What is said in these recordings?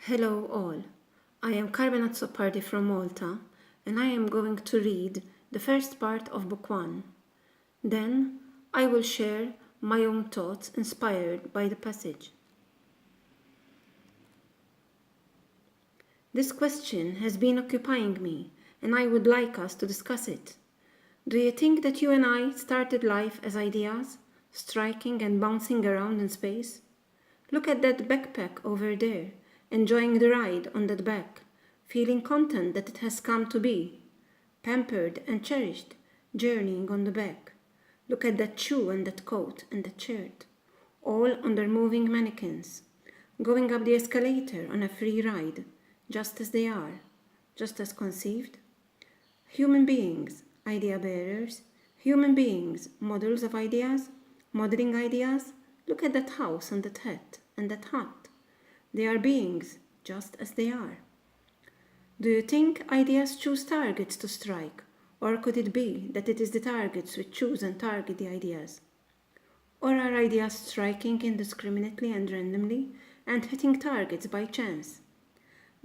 Hello all, I am Carmen Azzopardi from Malta and I am going to read the first part of Book 1. Then I will share my own thoughts inspired by the passage. This question has been occupying me and I would like us to discuss it. Do you think that you and I started life as ideas, striking and bouncing around in space? Look at that backpack over there, enjoying the ride on that back, feeling content that it has come to be, pampered and cherished, journeying on the back. Look at that shoe and that coat and that shirt, all under moving mannequins, going up the escalator on a free ride, just as they are, just as conceived. Human beings, idea bearers, human beings, models of ideas, modeling ideas. Look at that house and that hat and that hut. They are beings, just as they are. Do you think ideas choose targets to strike, or could it be that it is the targets which choose and target the ideas? Or are ideas striking indiscriminately and randomly and hitting targets by chance?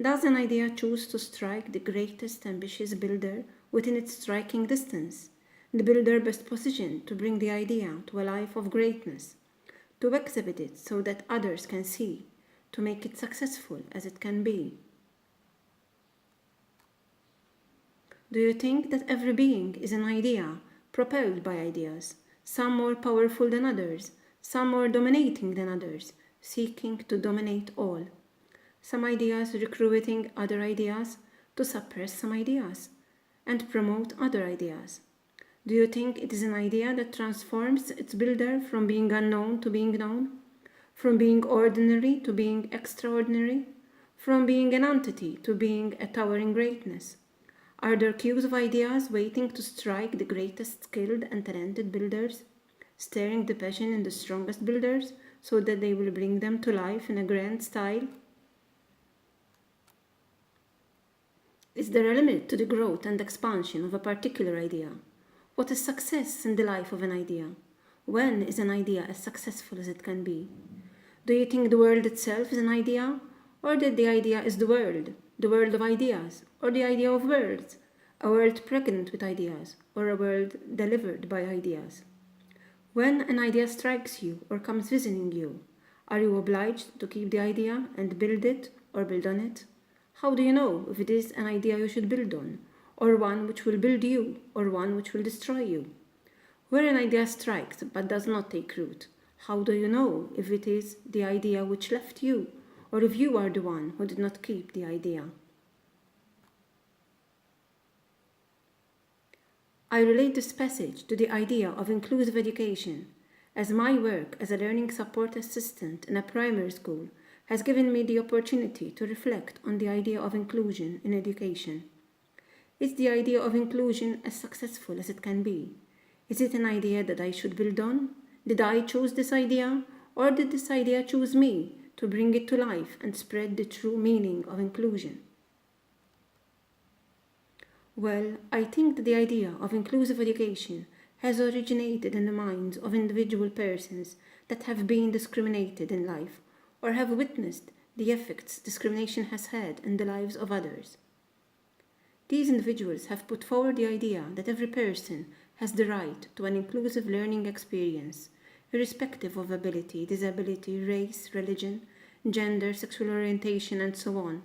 Does an idea choose to strike the greatest ambitious builder within its striking distance, the builder best positioned to bring the idea to a life of greatness, to exhibit it so that others can see, to make it successful as it can be? Do you think that every being is an idea, propelled by ideas, some more powerful than others, some more dominating than others, seeking to dominate all? Some ideas recruiting other ideas to suppress some ideas and promote other ideas. Do you think it is an idea that transforms its builder from being unknown to being known, from being ordinary to being extraordinary, from being an entity to being a towering greatness? Are there queues of ideas waiting to strike the greatest skilled and talented builders, stirring the passion in the strongest builders so that they will bring them to life in a grand style? Is there a limit to the growth and expansion of a particular idea? What is success in the life of an idea? When is an idea as successful as it can be? Do you think the world itself is an idea? Or that the idea is the world of ideas, or the idea of worlds, a world pregnant with ideas, or a world delivered by ideas? When an idea strikes you or comes visiting you, are you obliged to keep the idea and build it or build on it? How do you know if it is an idea you should build on, or one which will build you, or one which will destroy you? Where an idea strikes but does not take root, how do you know if it is the idea which left you, or if you are the one who did not keep the idea? I relate this passage to the idea of inclusive education, as my work as a learning support assistant in a primary school has given me the opportunity to reflect on the idea of inclusion in education. Is the idea of inclusion as successful as it can be? Is it an idea that I should build on? Did I choose this idea, or did this idea choose me to bring it to life and spread the true meaning of inclusion? Well, I think that the idea of inclusive education has originated in the minds of individual persons that have been discriminated in life or have witnessed the effects discrimination has had in the lives of others. These individuals have put forward the idea that every person has the right to an inclusive learning experience, irrespective of ability, disability, race, religion, gender, sexual orientation, and so on.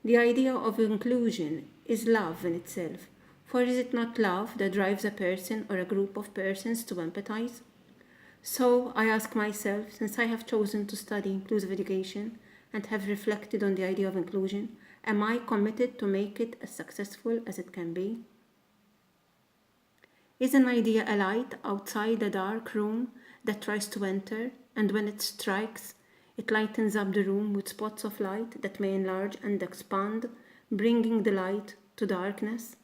The idea of inclusion is love in itself, for is it not love that drives a person or a group of persons to empathize? So I ask myself, since I have chosen to study inclusive education and have reflected on the idea of inclusion, am I committed to make it as successful as it can be? Is an idea a light outside a dark room that tries to enter, and when it strikes, it lightens up the room with spots of light that may enlarge and expand, bringing the light to darkness?